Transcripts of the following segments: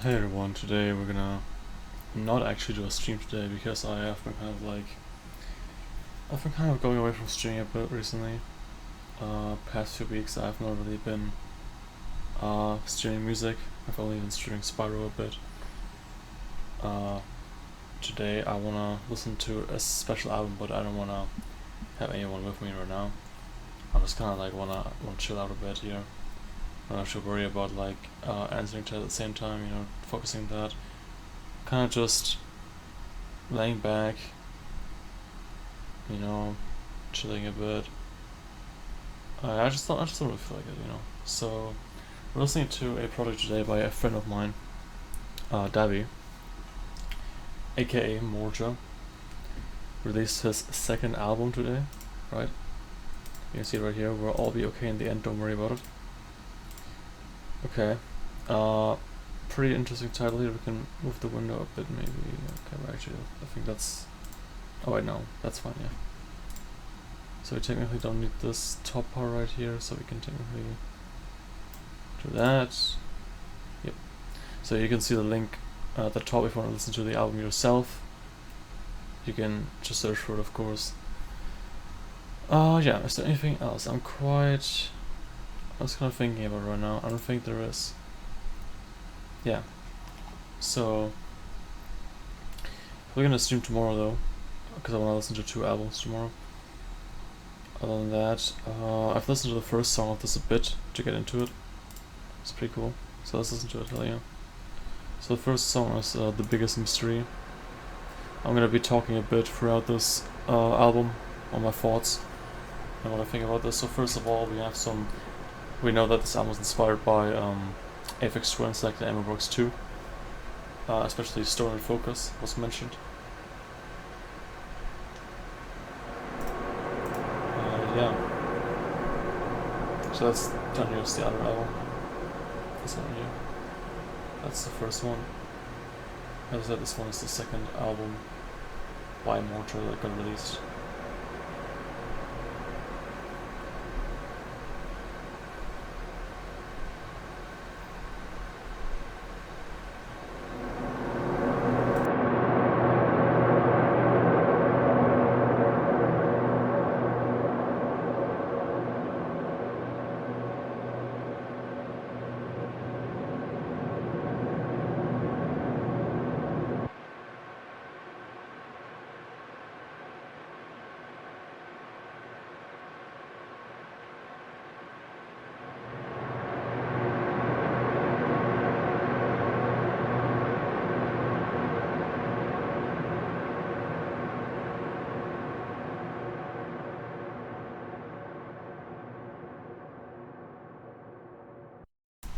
Hey everyone, today we're gonna not actually do a stream today because I've been kind of going away from streaming a bit recently. Past few weeks I've not really been streaming music. I've only been streaming Spyro a bit. Uh, Today I wanna listen to a special album, but I don't wanna have anyone with me right now. I'm just kinda like wanna chill out a bit here. I don't have to worry about answering to at the same time, focusing on that. Kinda just laying back, you know, chilling a bit. I just don't really feel like it. So we're listening to a project today by a friend of mine, Davy, aka Morja. Released his second album today, right? You can see it right here. We'll all be okay in the end. Don't worry about it. Okay. Pretty interesting title here. We can move the window a bit, maybe. Okay, well, actually, I think that's. Oh wait, no, that's fine. Yeah. So we technically don't need this top part right here, so we can technically do that. Yep. So you can see the link at the top if you want to listen to the album yourself. You can just search for it, of course. Yeah, is there anything else? I was kind of thinking about right now. I don't think there is. Yeah. So we're gonna stream tomorrow though, because I want to listen to 2 albums tomorrow. Other than that, I've listened to the first song of this a bit to get into it. It's pretty cool. So let's listen to it, hell yeah. So the first song is The Biggest Mystery. I'm gonna be talking a bit throughout this album on my thoughts and what I think about this. So first of all, we know that this album was inspired by Aphex Twin's like the Emma Brooks 2. Especially Stone and Focus was mentioned. Yeah. So that's down here is the other album. This one here. That's the first one. As I said, this one is the second album by Morja that got released.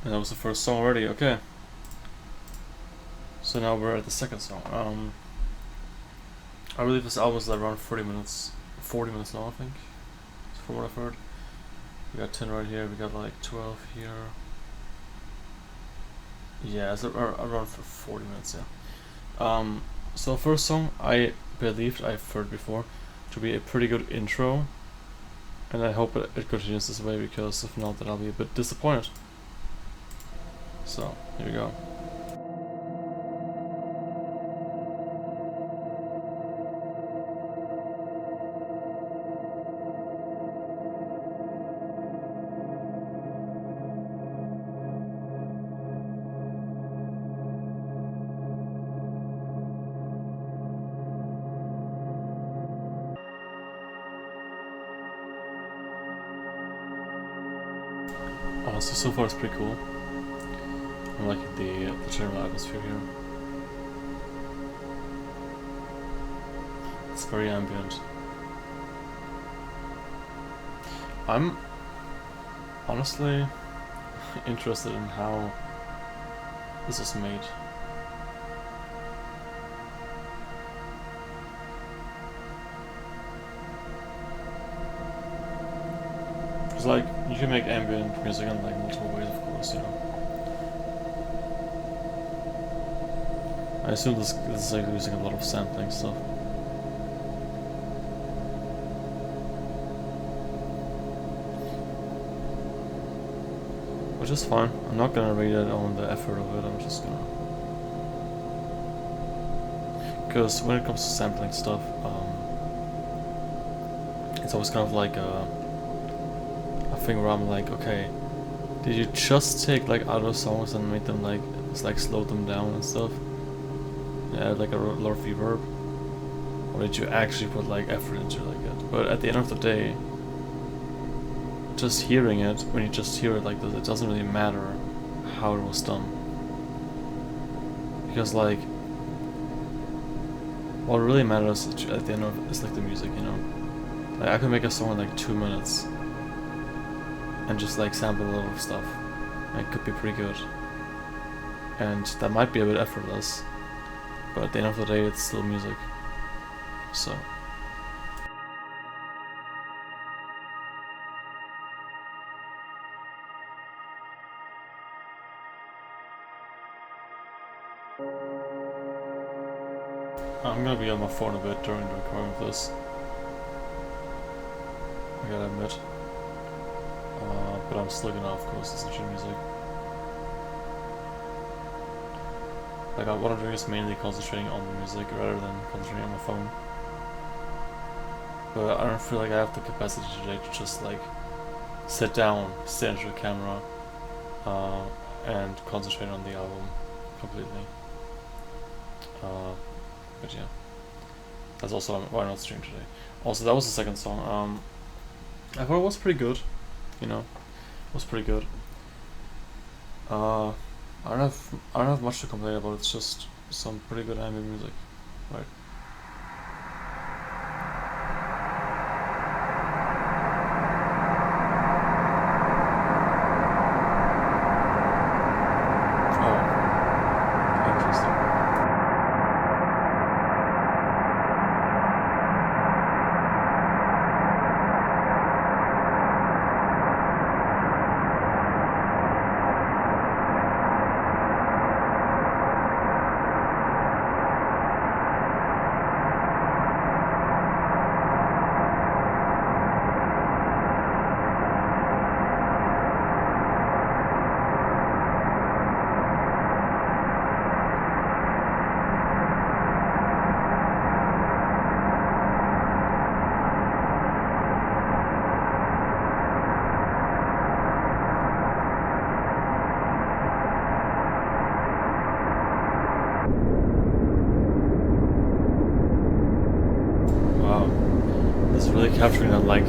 And that was the first song already, okay. So now we're at the second song. I believe this album is like around 40 minutes long, I think, from what I've heard. We got 10 right here, we got like 12 here. Yeah, it's around for 40 minutes, yeah. So first song, I believed I've heard before to be a pretty good intro, and I hope it continues this way, because if not, then I'll be a bit disappointed. So, here we go. So far it's pretty cool. I'm liking the general atmosphere here. It's very ambient. I'm honestly interested in how this was made. Because like, you can make ambient music in like multiple ways, of course, I assume this is like using a lot of sampling stuff. Which is fine. I'm not gonna rate it on the effort of it, I'm just gonna Because when it comes to sampling stuff, it's always kind of like a thing where I'm like, okay, did you just take like other songs and make them like, slow them down and stuff? Yeah, like a lot of reverb? Or did you actually put like effort into like it? But at the end of the day, just hearing it, when you just hear it like this, it doesn't really matter how it was done. Because like, what really matters at the end of it is like the music, you know? Like I could make a song in like 2 minutes and just like sample a lot of stuff. And it could be pretty good. And that might be a bit effortless, but at the end of the day it's still music. So I'm gonna be on my phone a bit during the recording of this, I gotta admit. But I'm still gonna, of course, listen to music. Like what I'm doing is mainly concentrating on the music rather than concentrating on my phone. But I don't feel like I have the capacity today to just like sit down, stare into the camera, and concentrate on the album completely. But yeah, that's also why I'm not streaming today. Also, that was the second song. I thought it was pretty good, you know, it was pretty good. I don't have much to complain about. It's just some pretty good ambient music, right? Oh, interesting. Really capturing that like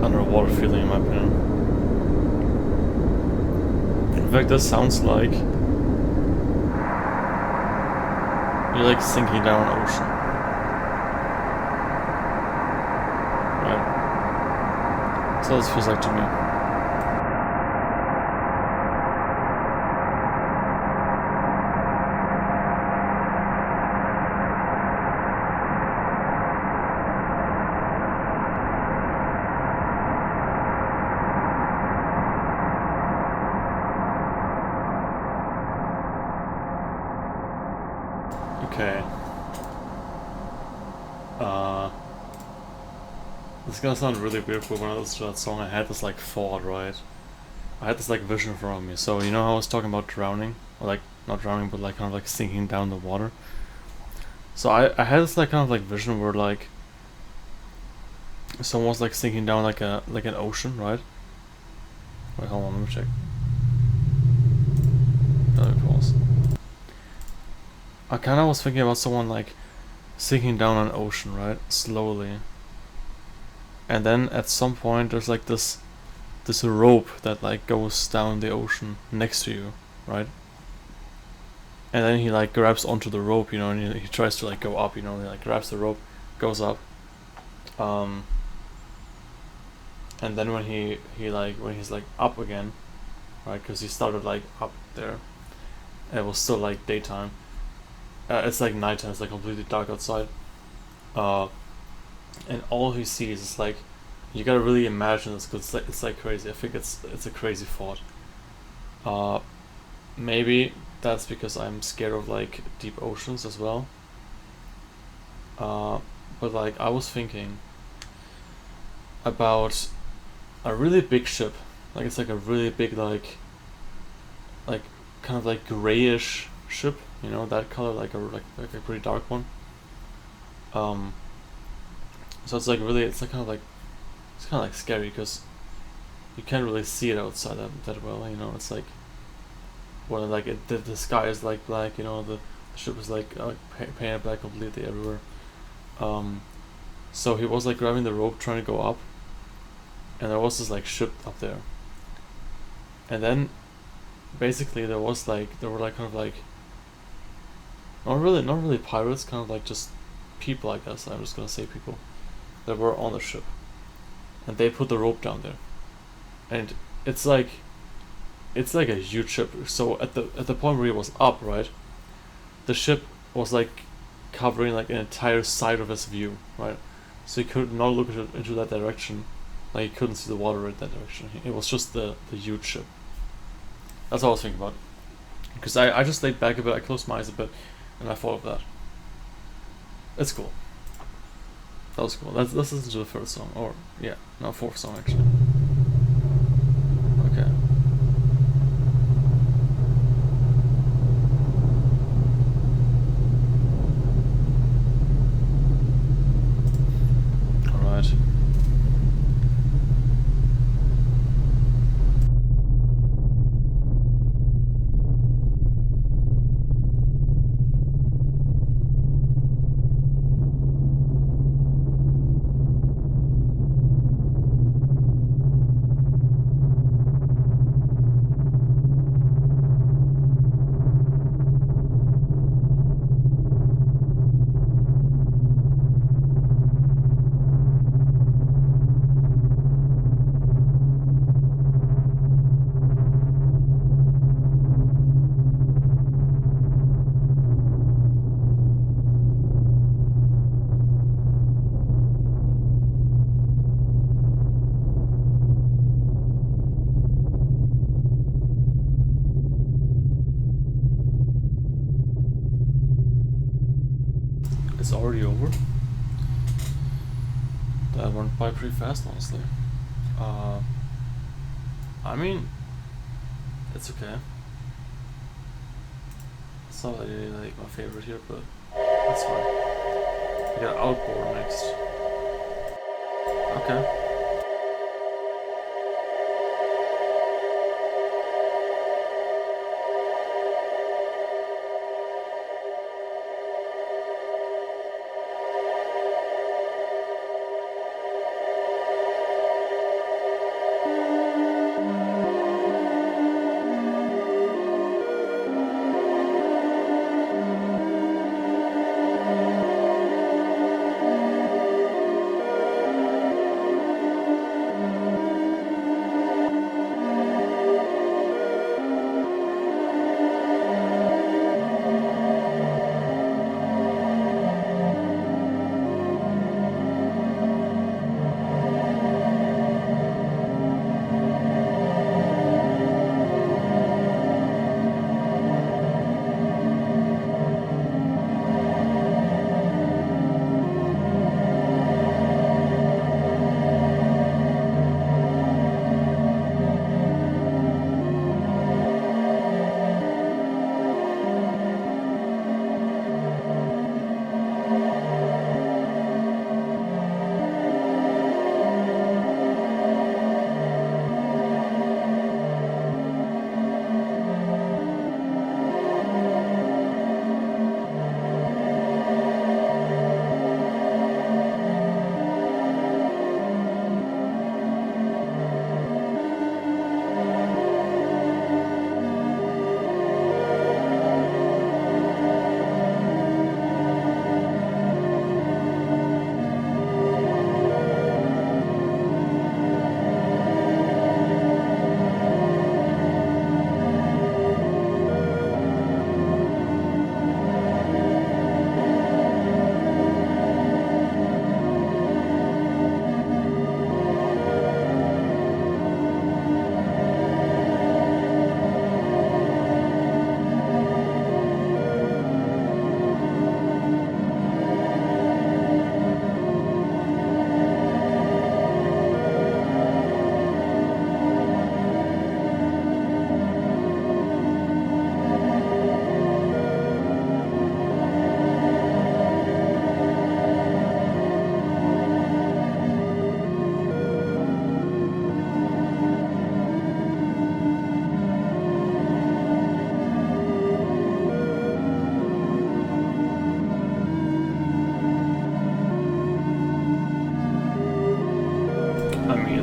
underwater feeling, in my opinion. In fact, this sounds like you're like sinking down an ocean, right? So this feels like to me. Okay. This is gonna sound really weird, but when I listened to that song, I had this like thought, right? I had this like vision from me. So you know how I was talking about drowning, or like not drowning, but like kind of like sinking down the water. So I had this like kind of like vision where like someone was like sinking down like an ocean, right? Wait, hold on, let me check. Let me pause. I kind of was thinking about someone like sinking down an ocean, right? Slowly. And then at some point there's like this rope that like goes down the ocean next to you, right? And then he like grabs onto the rope, you know, and he tries to like go up, you know, and he like grabs the rope, goes up. And then when he's like up again, right? Because he started like up there, and it was still like daytime. It's like nighttime. It's like completely dark outside. And all he sees is like, you gotta really imagine this because it's like crazy. I think it's a crazy thought. Maybe that's because I'm scared of like deep oceans as well. But like I was thinking about a really big ship. Like it's like a really big like kind of like grayish ship, you know, that color, like a pretty dark one. So it's like really, it's like kind of like, it's kind of like scary because you can't really see it outside that well, you know. It's like when like the sky is like black, you know, the ship is like painted black completely everywhere. So he was like grabbing the rope trying to go up, and there was this like ship up there, and then basically there were like kind of like not really pirates, kind of like just people, I guess. I'm just gonna say people that were on the ship, and they put the rope down there, and it's like a huge ship. So at the point where he was up, right, the ship was like covering like an entire side of his view, right? So he could not look into that direction, like he couldn't see the water in that direction. It was just the huge ship. That's all I was thinking about. Because I just laid back a bit, I closed my eyes a bit, and I thought of that. It's cool. That was cool. Let's listen to the first song, or yeah, no, fourth song actually. Okay. All right. It's already over. That went by pretty fast, honestly. Uh, I mean, it's okay. It's not really like my favorite here, but that's fine. We got Outboard next. Okay.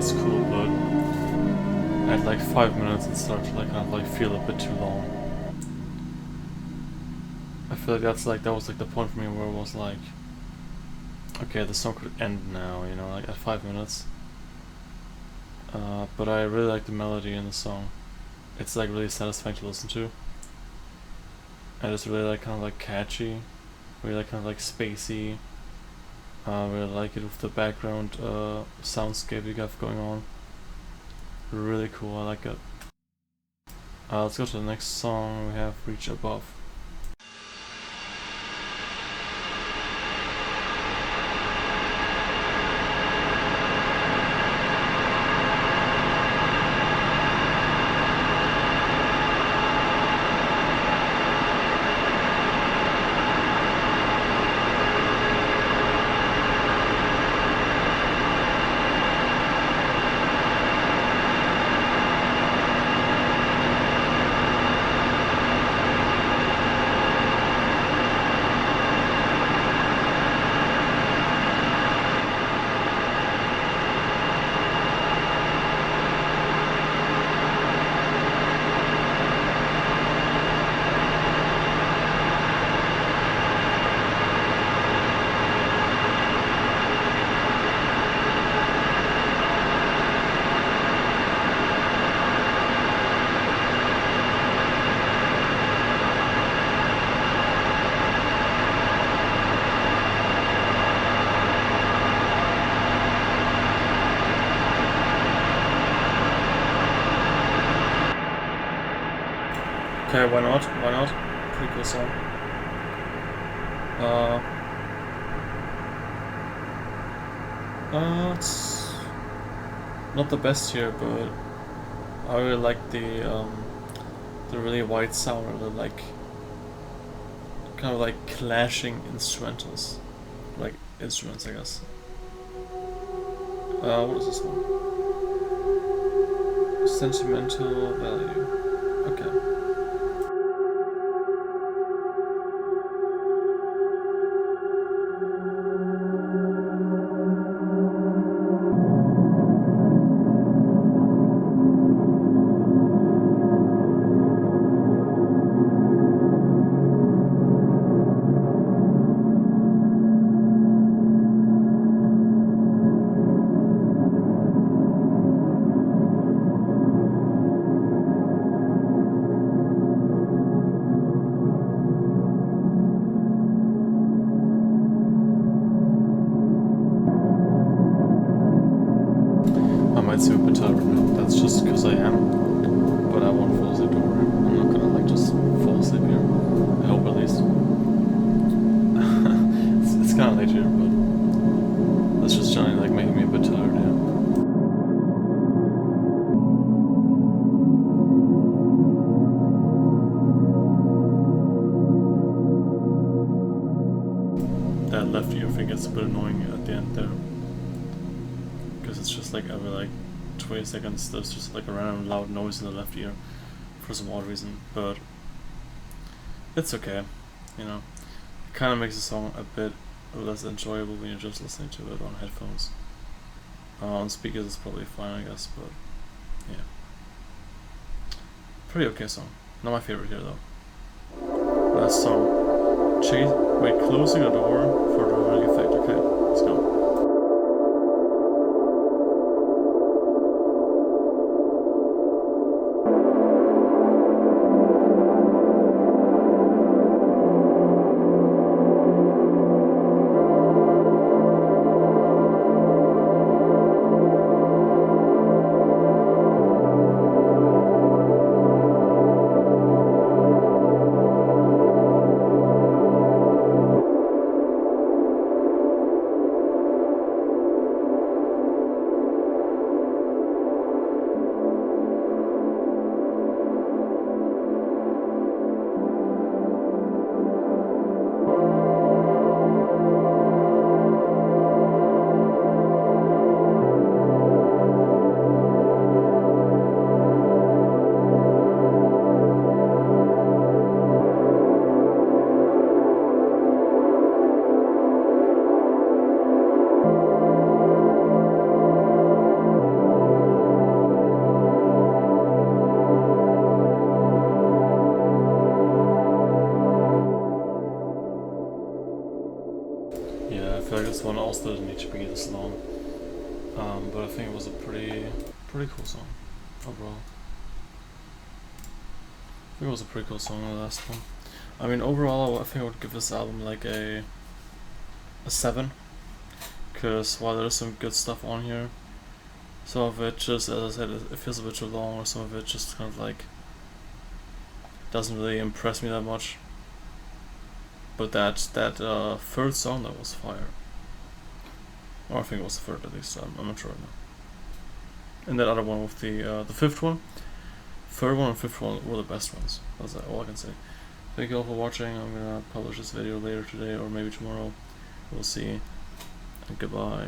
it's cool, but at like 5 minutes it started to like kind of like feel a bit too long. I feel like that was like the point for me where it was like, okay, the song could end now, you know, like at 5 minutes. But I really like the melody in the song. It's like really satisfying to listen to. And it's really like kind of like catchy, really like kind of like spacey. I really like it with the background soundscape you got going on. Really cool, I like it. Let's go to the next song. We have Reach Above. Okay, why not? Why not? Pretty cool song. It's not the best here, but I really like the really white sound, or the like kind of like clashing instrumentals, like instruments, I guess. What is this one? Sentimental value. Okay. I might seem a bit tired right now. That's just because I am. But I won't fall asleep, don't worry. I'm not gonna like just fall asleep here. I hope at least. It's kind of late here, but that's just generally like making me a bit tired, yeah. That left ear thing gets a bit annoying at the end there. Because it's just like every like 20 seconds there's just like a random loud noise in the left ear for some odd reason, but it's okay, you know. It kind of makes the song a bit less enjoyable when you're just listening to it on headphones. On speakers it's probably fine, I guess, but yeah. Pretty okay song. Not my favorite here though. Last song. Wait, closing a door for dramatic effect. Okay, let's go. fact, this one also didn't need to be this long. But I think it was a pretty cool song overall. I think it was a pretty cool song, the last one. I mean, overall, I think I would give this album like a 7. Because while there's some good stuff on here, some of it just, as I said, it feels a bit too long, or some of it just kind of like doesn't really impress me that much. But that third song, that was fire. Or I think it was the third at least, I'm not sure right now. And that other one with the fifth one. Third one and fifth one were the best ones. That's all I can say. Thank you all for watching. I'm gonna publish this video later today or maybe tomorrow. We'll see. And goodbye.